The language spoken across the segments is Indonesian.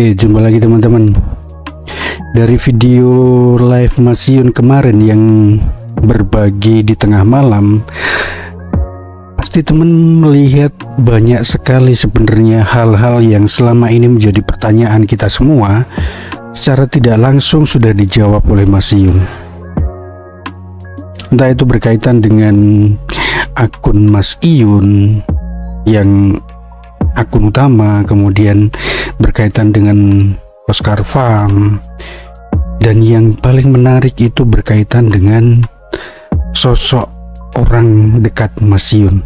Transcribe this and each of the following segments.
Oke, jumpa lagi teman-teman. Dari video live Mas Yun kemarin yang berbagi di tengah malam, pasti teman melihat banyak sekali sebenarnya hal-hal yang selama ini menjadi pertanyaan kita semua, secara tidak langsung sudah dijawab oleh Mas Yun. Entah itu berkaitan dengan akun Mas Iyun yang akun utama, kemudian berkaitan dengan Oscar Farm, dan yang paling menarik itu berkaitan dengan sosok orang dekat Mas Yun.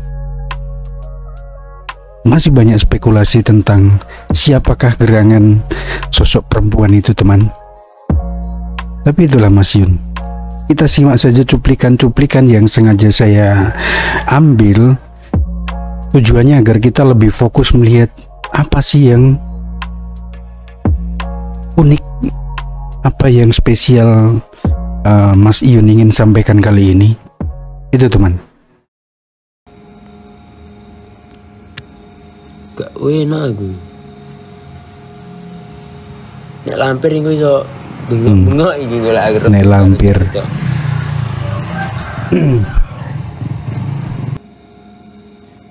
Masih banyak spekulasi tentang siapakah gerangan sosok perempuan itu, teman. Tapi itulah Mas Yun. Kita simak saja cuplikan-cuplikan yang sengaja saya ambil, tujuannya agar kita lebih fokus melihat apa sih yang unik, apa yang spesial Mas Iyun ingin sampaikan kali ini. Itu teman. Gak enak aku. Nek lampir iku iso bengok-bengok iki golek aku. Nek lampir.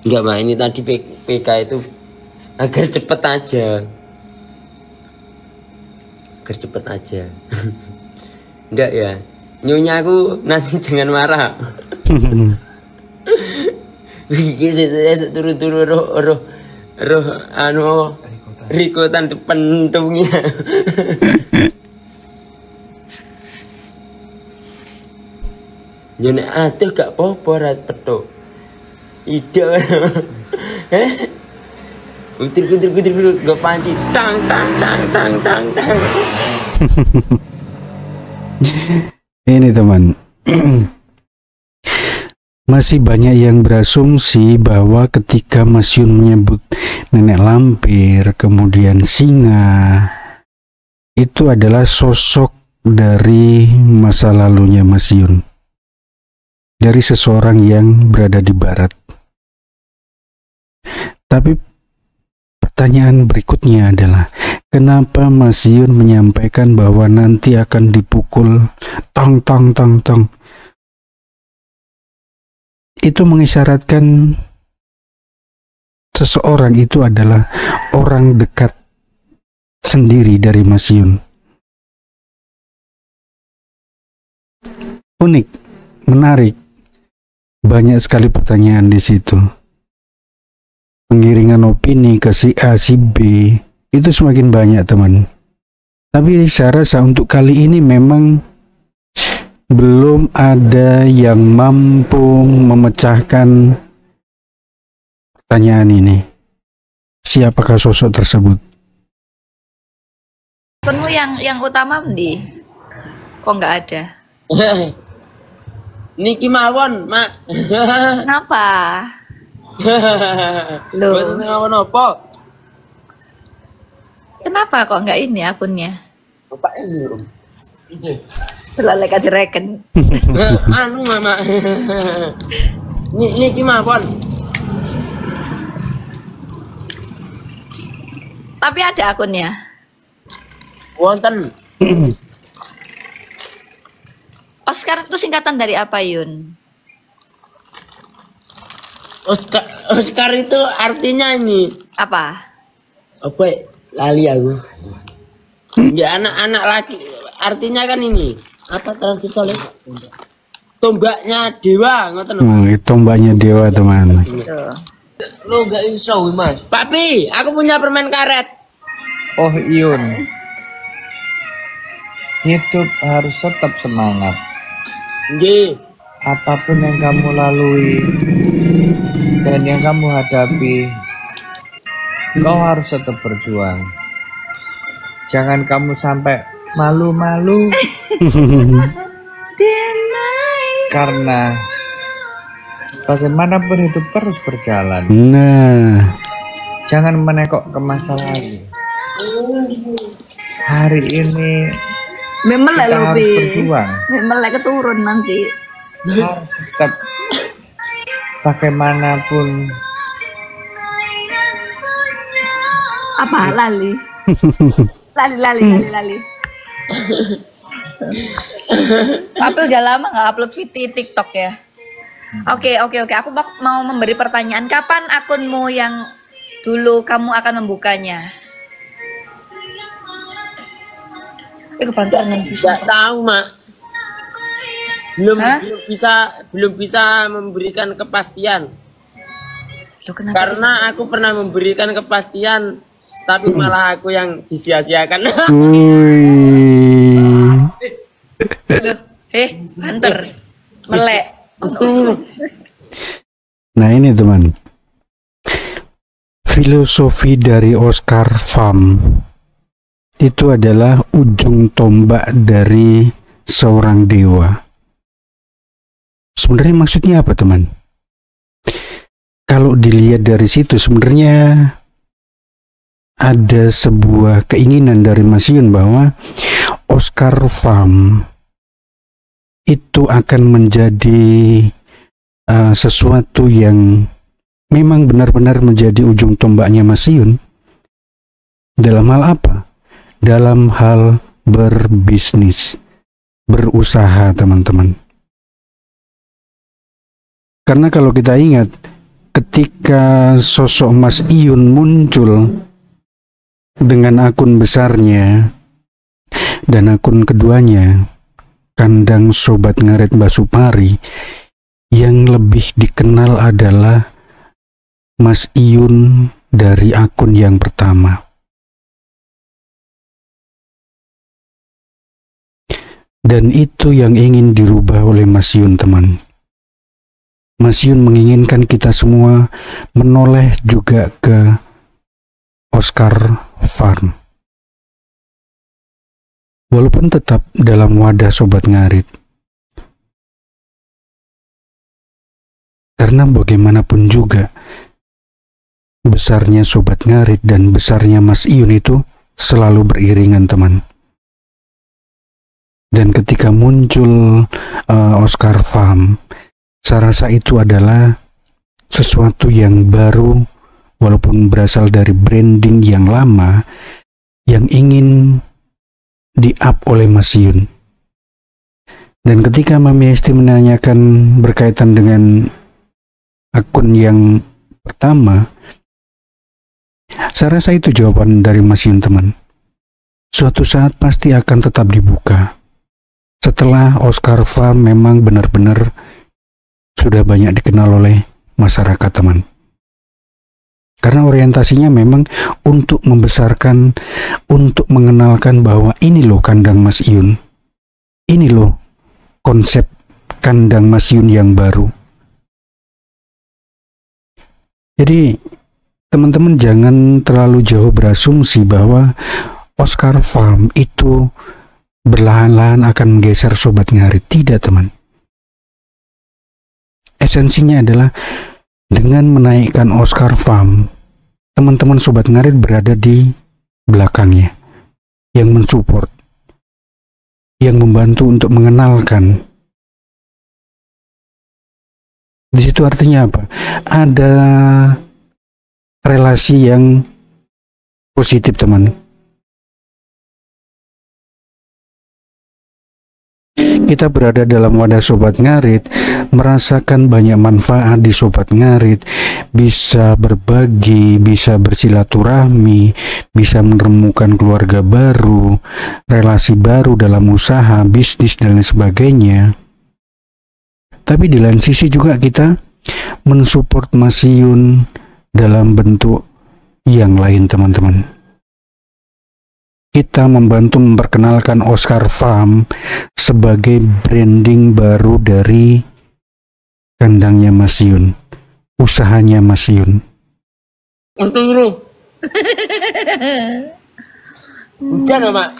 Enggak, Mbak, ini tadi PK itu agar cepet aja. Agar cepet aja. Enggak ya. Nyonya aku nanti jangan marah. Iki sesuk turu-turu roh anu rikotan pentungnya. Jane atuh gak apa-apa rat petuk. Ida. Kutir gak panci. Tang. Ini teman. Masih banyak yang berasumsi bahwa ketika Mas Yun menyebut nenek lampir, kemudian singa, itu adalah sosok dari masa lalunya Mas Yun, dari seseorang yang berada di barat. Tapi pertanyaan berikutnya adalah, kenapa Mas Yun menyampaikan bahwa nanti akan dipukul tong. Itu mengisyaratkan seseorang itu adalah orang dekat sendiri dari Mas Yun. Unik, menarik, banyak sekali pertanyaan di situ. Pengiringan opini ke si A, si B itu semakin banyak, teman. Tapi saya rasa untuk kali ini memang belum ada yang mampu memecahkan pertanyaan ini. Siapakah sosok tersebut? Akunmu yang utama di kok nggak ada? Niki mawon, Mak. Kenapa? Loh, Mawon apa? kenapa kok nggak ini akunnya? Bapak ini. Selalu direken. Anu, Mama. Niki mawon. Tapi ada akunnya. Wonten. Oscar itu singkatan dari apa, Yun? Oscar itu artinya ini. Apa? Apa? Lali aku. Ya anak-anak laki. Artinya kan ini. Apa transitolik? Tombaknya dewa, ngoten. Tombaknya dewa, teman. Lo gak iso, Mas. Papi, aku punya permen karet. Oh Iyun, hidup harus tetap semangat. Nggih. Apapun yang kamu lalui dan yang kamu hadapi, kau harus tetap berjuang. Jangan kamu sampai malu-malu karena bagaimanapun hidup terus berjalan. Nah, Jangan menekok ke masa lalu. Hari ini Memang lah kita harus lebih. berjuang. Memang lah keturun nanti. Harus tetap bagaimanapun Apa lali? Lali. April gak lama nggak upload video TikTok ya. Oke. Aku mau memberi pertanyaan. Kapan akunmu yang dulu kamu akan membukanya? Kebantuan Nggak tahu, Mak. Belum bisa memberikan kepastian. Loh, kenapa Karena aku pernah memberikan kepastian, tapi malah aku yang disia-siakan. Hunter, melek. Nah ini teman, filosofi dari Oscar Fam itu adalah ujung tombak dari seorang dewa. Sebenarnya maksudnya apa teman? Kalau dilihat dari situ sebenarnya ada sebuah keinginan dari Mas Yun bahwa Oscar Fam itu akan menjadi sesuatu yang memang benar-benar menjadi ujung tombaknya Mas Yun. Dalam hal apa? Dalam hal berbisnis, berusaha teman-teman. Karena kalau kita ingat, ketika sosok Mas Iyun muncul dengan akun besarnya dan akun keduanya, Kandang Sobat Ngarit Basupari, yang lebih dikenal adalah Mas Iyun dari akun yang pertama. Dan itu yang ingin dirubah oleh Mas Yun, teman. Mas Yun menginginkan kita semua menoleh juga ke Oscar Farm. Walaupun tetap dalam wadah Sobat Ngarit. Karena bagaimanapun juga, besarnya Sobat Ngarit dan besarnya Mas Iyun itu selalu beriringan, teman. Dan ketika muncul Oscar Farm, saya rasa itu adalah sesuatu yang baru, walaupun berasal dari branding yang lama, yang ingin di-up oleh Mas Yun. Dan ketika Mami Esti menanyakan berkaitan dengan akun yang pertama, saya rasa itu jawaban dari Mas Yun, teman. Suatu saat pasti akan tetap dibuka. Setelah Oscar Farm memang benar-benar sudah banyak dikenal oleh masyarakat, teman. Karena orientasinya memang untuk membesarkan, untuk mengenalkan bahwa ini loh kandang Mas Iyun. Ini loh konsep kandang Mas Iyun yang baru. Jadi teman-teman jangan terlalu jauh berasumsi bahwa Oscar Farm itu berlahan-lahan akan menggeser Sobat Ngarit. Tidak, teman. Esensinya adalah dengan menaikkan Oscar Farm, teman-teman Sobat Ngarit berada di belakangnya, yang mensupport, yang membantu untuk mengenalkan. Di situ artinya apa? Ada relasi yang positif, teman. Kita berada dalam wadah Sobat Ngarit, merasakan banyak manfaat di Sobat Ngarit, bisa berbagi, bisa bersilaturahmi, bisa menemukan keluarga baru, relasi baru dalam usaha, bisnis, dan lain sebagainya. Tapi di lain sisi juga kita mensupport Mas Yun dalam bentuk yang lain, teman-teman. Kita membantu memperkenalkan Oscar Farm sebagai branding baru dari kandangnya Mas Yun, usahanya Mas Yun. Hujan, Mak.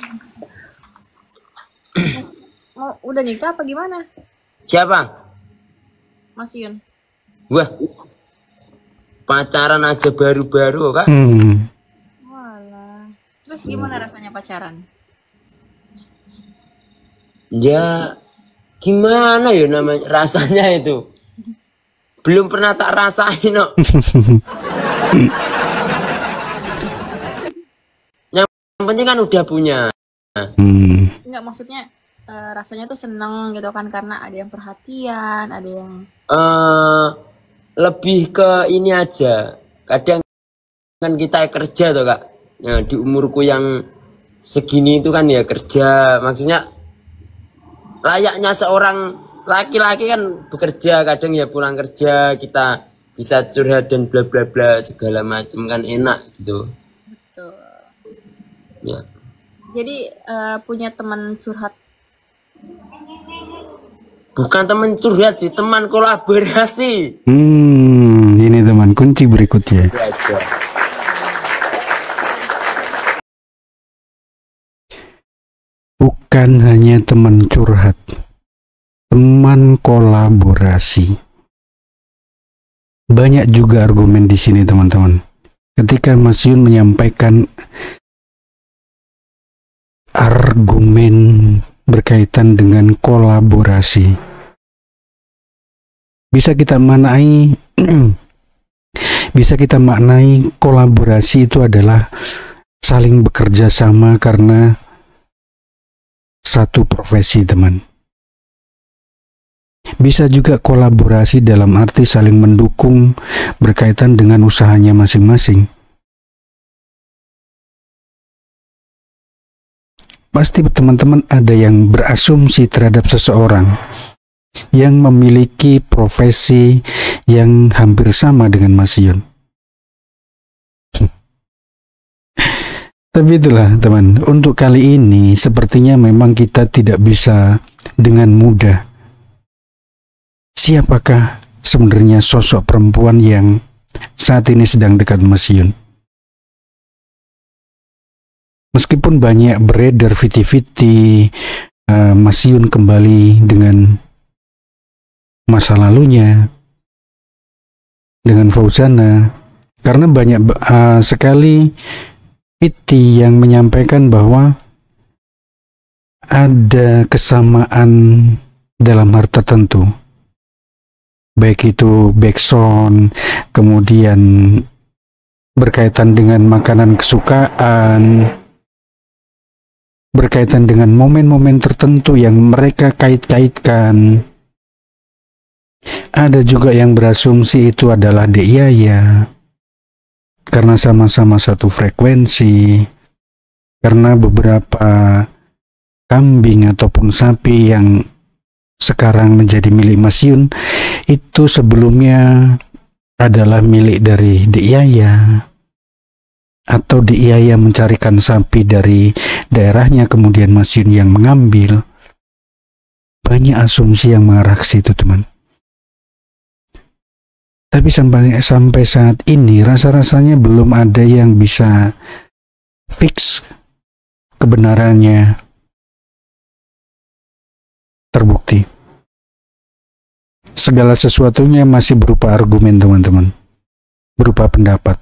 Udah nikah apa gimana? Siapa? Mas Yun. Wah, pacaran aja baru-baru, Kak. Walah. Terus gimana rasanya pacaran? Ya, gimana ya namanya rasanya itu? Belum pernah tak rasain, no. penting kan udah punya. Enggak, maksudnya rasanya tuh seneng gitu kan, karena ada yang perhatian, ada yang Lebih ke ini aja. Kadang kan kita kerja tuh Kak. Nah, di umurku yang segini itu kan ya kerja. Maksudnya layaknya seorang laki-laki kan bekerja, kadang ya pulang kerja kita bisa curhat dan bla bla bla segala macam kan enak gitu. betul. Ya. Jadi punya teman curhat. Bukan teman curhat sih, teman kolaborasi. Ini teman kunci berikutnya. Ada. Bukan hanya teman curhat, teman kolaborasi. Banyak juga argumen di sini teman-teman. Ketika Mas Yun menyampaikan argumen berkaitan dengan kolaborasi, bisa kita maknai kolaborasi itu adalah saling bekerja sama karena satu profesi, teman. Bisa juga kolaborasi dalam arti saling mendukung berkaitan dengan usahanya masing-masing. Pasti teman-teman ada yang berasumsi terhadap seseorang yang memiliki profesi yang hampir sama dengan Mas Yun. Tapi itulah teman, untuk kali ini sepertinya memang kita tidak bisa dengan mudah. Siapakah sebenarnya sosok perempuan yang saat ini sedang dekat Mas Yun? Meskipun banyak beredar viti-viti Mas Yun kembali dengan masa lalunya, dengan Fauzana, karena banyak sekali viti yang menyampaikan bahwa ada kesamaan dalam hal tertentu, baik itu backsound, kemudian berkaitan dengan makanan kesukaan, berkaitan dengan momen-momen tertentu yang mereka kait-kaitkan. Ada juga yang berasumsi itu adalah Dek Yaya karena sama-sama satu frekuensi, karena beberapa kambing ataupun sapi yang sekarang menjadi milik Mas Yun itu sebelumnya adalah milik dari Dek Yaya, atau Dek Yaya mencarikan sapi dari daerahnya kemudian Mas Yun yang mengambil. Banyak asumsi yang mengarah ke situ, teman. Tapi sampai saat ini rasa-rasanya belum ada yang bisa fix kebenarannya terbukti. Segala sesuatunya masih berupa argumen, teman-teman, berupa pendapat.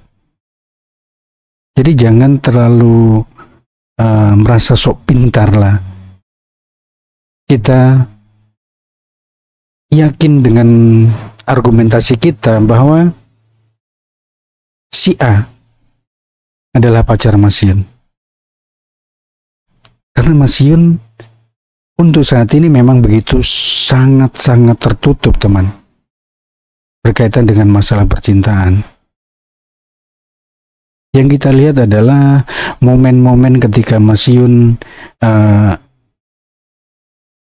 Jadi jangan terlalu merasa sok pintar lah. Kita yakin dengan argumentasi kita bahwa si A adalah pacar Mas Yun. Karena Mas Yun untuk saat ini memang begitu sangat-sangat tertutup, teman, berkaitan dengan masalah percintaan. Yang kita lihat adalah momen-momen ketika Mas Yun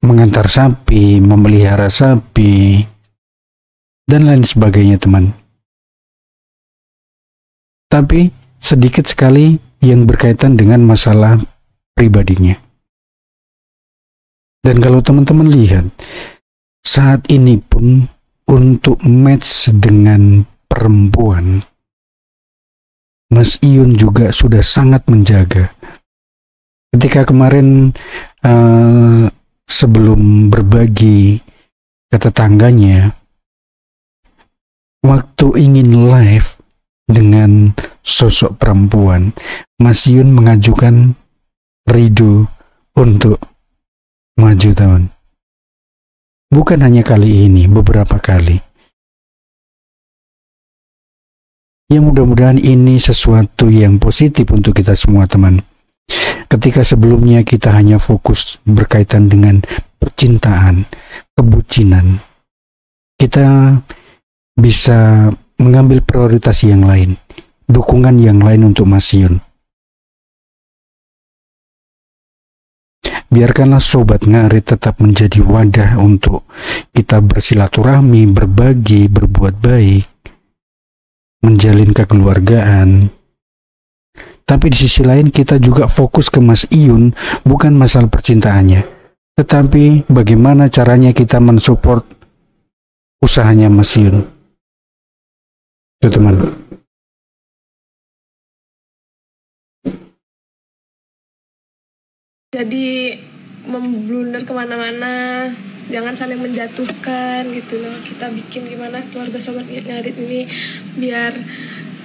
mengantar sapi, memelihara sapi, dan lain sebagainya, teman. Tapi sedikit sekali yang berkaitan dengan masalah pribadinya. Dan kalau teman-teman lihat, saat ini pun untuk match dengan perempuan, Mas Yun juga sudah sangat menjaga. Ketika kemarin sebelum berbagi ke tetangganya, waktu ingin live dengan sosok perempuan, Mas Yun mengajukan ridho untuk maju, teman. Bukan hanya kali ini, beberapa kali. Ya, mudah-mudahan ini sesuatu yang positif untuk kita semua, teman. Ketika sebelumnya kita hanya fokus berkaitan dengan percintaan, kebucinan, kita bisa mengambil prioritas yang lain, dukungan yang lain untuk Mas Yun. Biarkanlah Sobat Ngarit tetap menjadi wadah untuk kita bersilaturahmi, berbagi, berbuat baik, menjalin kekeluargaan. Tapi di sisi lain kita juga fokus ke Mas Iyun, bukan masalah percintaannya, tetapi bagaimana caranya kita mensupport usahanya Mas Iyun. Itu teman. Jadi memblunder kemana-mana, jangan saling menjatuhkan gitu loh. Kita bikin gimana keluarga Sobat Ngarit ini biar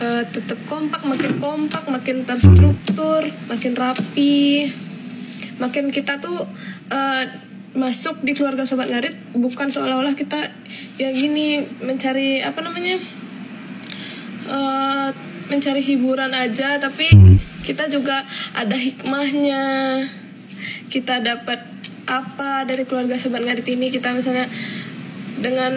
tetap kompak, makin terstruktur, makin rapi, makin kita tuh masuk di keluarga Sobat Ngarit bukan seolah-olah kita ya gini mencari mencari hiburan aja, tapi kita juga ada hikmahnya. Kita dapat apa dari keluarga Sobat Ngarit ini? Kita misalnya dengan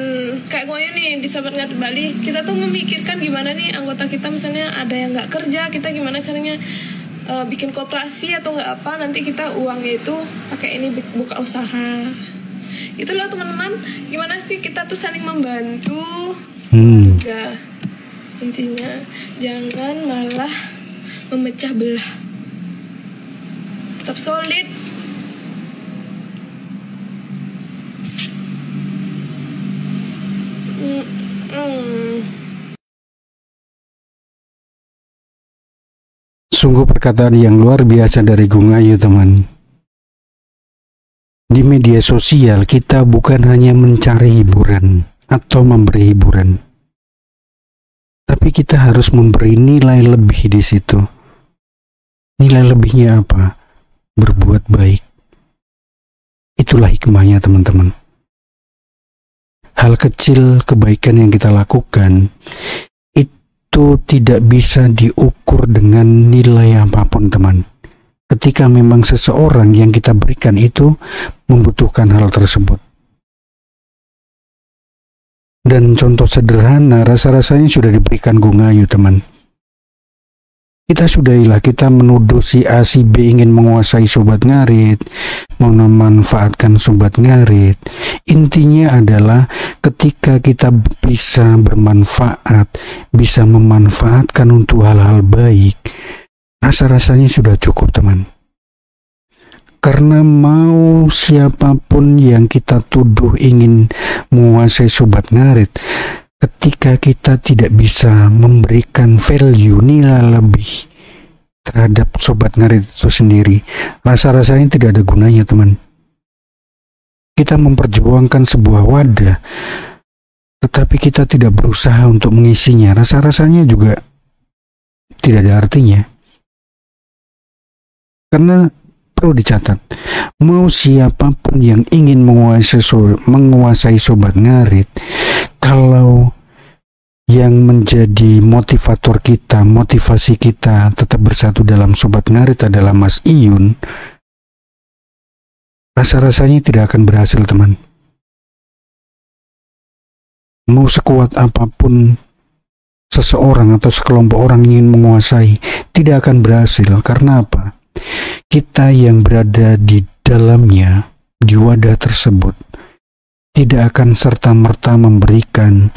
kayak gue nih di Sobat Ngarit Bali, kita tuh memikirkan gimana nih anggota kita misalnya ada yang nggak kerja, kita gimana caranya bikin koperasi atau nggak apa, nanti kita uangnya itu pakai ini buka usaha. Itu loh teman-teman, gimana sih kita tuh saling membantu juga. Intinya jangan malah memecah belah, tetap solid. Sungguh perkataan yang luar biasa dari Gung Ayu, teman. Di media sosial kita bukan hanya mencari hiburan atau memberi hiburan, tapi kita harus memberi nilai lebih di situ. Nilai lebihnya apa? Berbuat baik. Itulah hikmahnya, teman-teman. Hal kecil kebaikan yang kita lakukan itu tidak bisa diukur dengan nilai apapun, teman. Ketika memang seseorang yang kita berikan itu membutuhkan hal tersebut. Dan contoh sederhana rasa-rasanya sudah diberikan Gung Ayu, teman. Kita sudahilah kita menuduh si A si B ingin menguasai Sobat Ngarit, mau memanfaatkan Sobat Ngarit. Intinya adalah ketika kita bisa bermanfaat, bisa memanfaatkan untuk hal-hal baik, rasa-rasanya sudah cukup, teman. Karena mau siapapun yang kita tuduh ingin menguasai Sobat Ngarit, ketika kita tidak bisa memberikan value, nilai lebih terhadap Sobat Ngarit itu sendiri, rasa-rasanya tidak ada gunanya, teman. Kita memperjuangkan sebuah wadah, tetapi kita tidak berusaha untuk mengisinya, rasa-rasanya juga tidak ada artinya. Karena perlu dicatat, mau siapapun yang ingin menguasai Sobat Ngarit, kalau yang menjadi motivator kita, motivasi kita tetap bersatu dalam Sobat Ngarit adalah Mas Iyun, rasa-rasanya tidak akan berhasil, teman. Mau sekuat apapun seseorang atau sekelompok orang ingin menguasai, tidak akan berhasil. Karena apa? Kita yang berada di dalamnya, di wadah tersebut, tidak akan serta-merta memberikan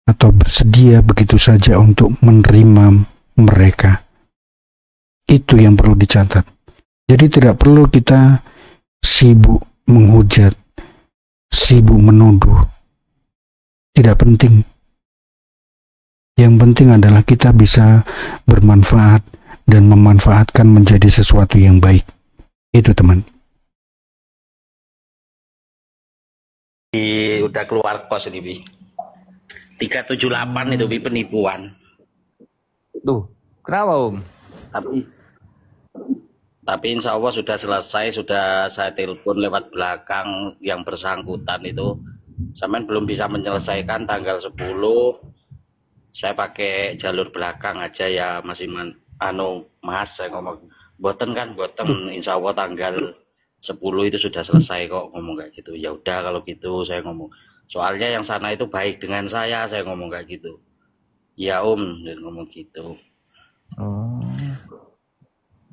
atau bersedia begitu saja untuk menerima mereka. Itu yang perlu dicatat. Jadi tidak perlu kita sibuk menghujat, sibuk menuduh. Tidak penting. Yang penting adalah kita bisa bermanfaat dan memanfaatkan menjadi sesuatu yang baik. Itu, teman. Udah keluar kos ini, Bi. 378 itu, Bi, penipuan. Tuh, kenapa Om? Tapi insya Allah sudah selesai, sudah saya telepon lewat belakang yang bersangkutan itu. Sampai belum bisa menyelesaikan tanggal 10. Saya pakai jalur belakang aja ya, Mas Iman. Mas, saya ngomong boten insya Allah tanggal 10 itu sudah selesai kok, ngomong kayak gitu. Ya udah kalau gitu, saya ngomong. Soalnya yang sana itu baik dengan saya ngomong kayak gitu. Ya dia ngomong gitu.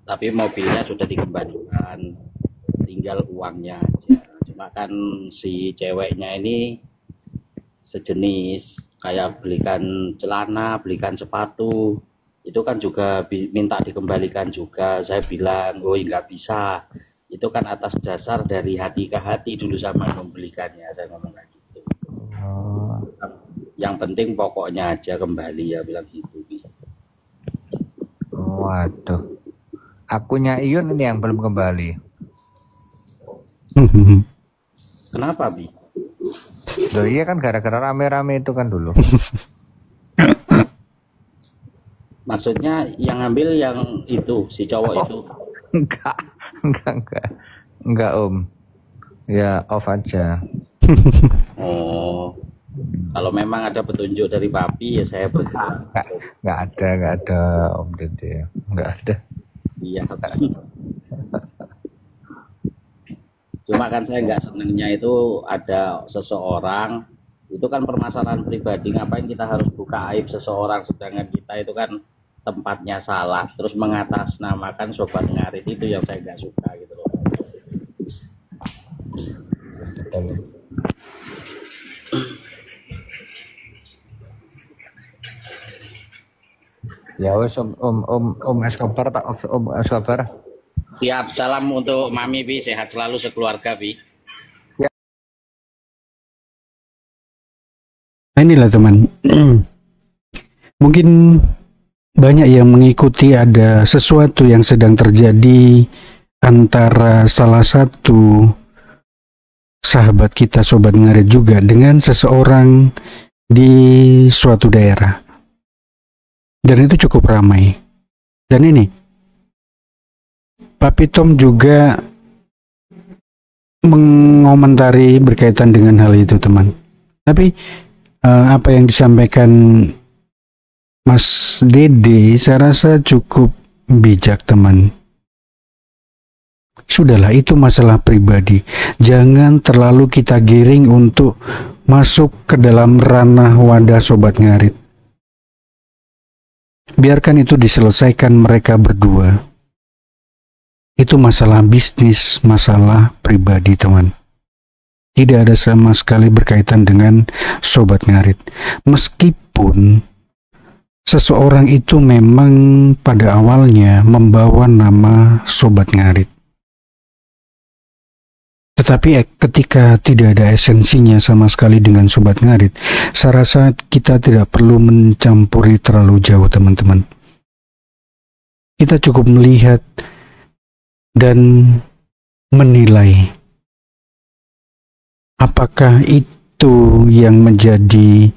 Tapi mobilnya sudah dikembalikan, tinggal uangnya aja. Cuma kan si ceweknya ini sejenis, kayak belikan celana, belikan sepatu, itu kan juga minta dikembalikan juga. Saya bilang, oh nggak bisa, itu kan atas dasar dari hati ke hati dulu sama membelikannya, saya ngomong kayak gitu. Yang penting pokoknya aja kembali, ya bilang gitu. Waduh, akunnya Iyun ini yang belum kembali. Kenapa, Bi? Loh iya kan gara-gara rame-rame itu kan dulu. Maksudnya yang ngambil yang itu, si cowok itu? Enggak Om. Ya off aja. Oh, kalau memang ada petunjuk dari Papi ya saya bergerak. Enggak ada Om Dede. Enggak ada. Iya. Cuma kan saya nggak senengnya itu ada seseorang, itu kan permasalahan pribadi, ngapain kita harus buka aib seseorang sedangkan kita itu kan tempatnya salah, terus mengatasnamakan sobat ngarit, itu yang saya nggak suka gitu loh. Ya wes Om Escobar tak Om Escobar. Siap, salam untuk Mami Bi, sehat selalu sekeluarga Bi. Nah, inilah teman, mungkin banyak yang mengikuti ada sesuatu yang sedang terjadi antara salah satu sahabat kita sobat ngarit juga dengan seseorang di suatu daerah, dan itu cukup ramai. Dan ini Papi Tom juga mengomentari berkaitan dengan hal itu teman. Tapi apa yang disampaikan Mas Dede saya rasa cukup bijak teman. Sudahlah, itu masalah pribadi. Jangan terlalu kita giring untuk masuk ke dalam ranah wadah sobat ngarit. Biarkan itu diselesaikan mereka berdua. Itu masalah bisnis, masalah pribadi teman. Tidak ada sama sekali berkaitan dengan sobat ngarit. Meskipun seseorang itu memang pada awalnya membawa nama sobat ngarit, tetapi ketika tidak ada esensinya sama sekali dengan sobat ngarit, saya rasa kita tidak perlu mencampuri terlalu jauh teman-teman. Kita cukup melihat dan menilai apakah itu yang menjadi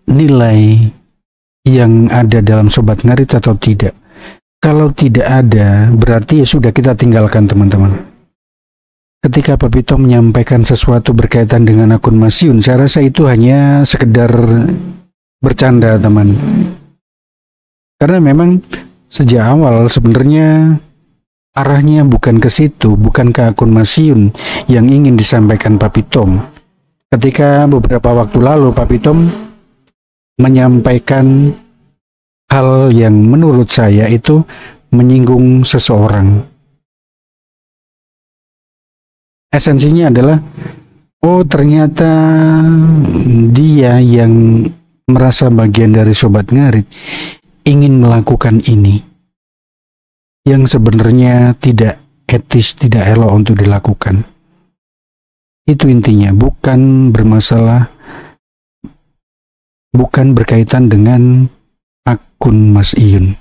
nilai yang ada dalam sobat ngarit atau tidak. Kalau tidak ada, berarti ya sudah, kita tinggalkan teman-teman. Ketika Papi Tom menyampaikan sesuatu berkaitan dengan akun Mas Yun, saya rasa itu hanya sekedar bercanda teman. Karena memang sejak awal sebenarnya arahnya bukan ke situ, bukan ke akun Mas Yun yang ingin disampaikan Papi Tom. Ketika beberapa waktu lalu Papi Tom menyampaikan hal yang menurut saya itu menyinggung seseorang. Esensinya adalah, oh ternyata dia yang merasa bagian dari sobat ngarit ingin melakukan ini, yang sebenarnya tidak etis, tidak elok untuk dilakukan. Itu intinya, bukan bermasalah, bukan berkaitan dengan akun Mas Iyun.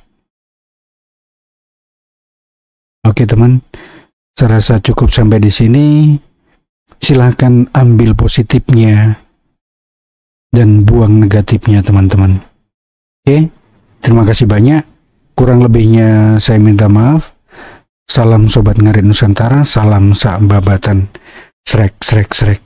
Oke teman, saya rasa cukup sampai di sini. Silahkan ambil positifnya dan buang negatifnya teman-teman. Oke, terima kasih banyak. Kurang lebihnya saya minta maaf. Salam sobat ngarit Nusantara, salam sak babatan. Srek srek srek.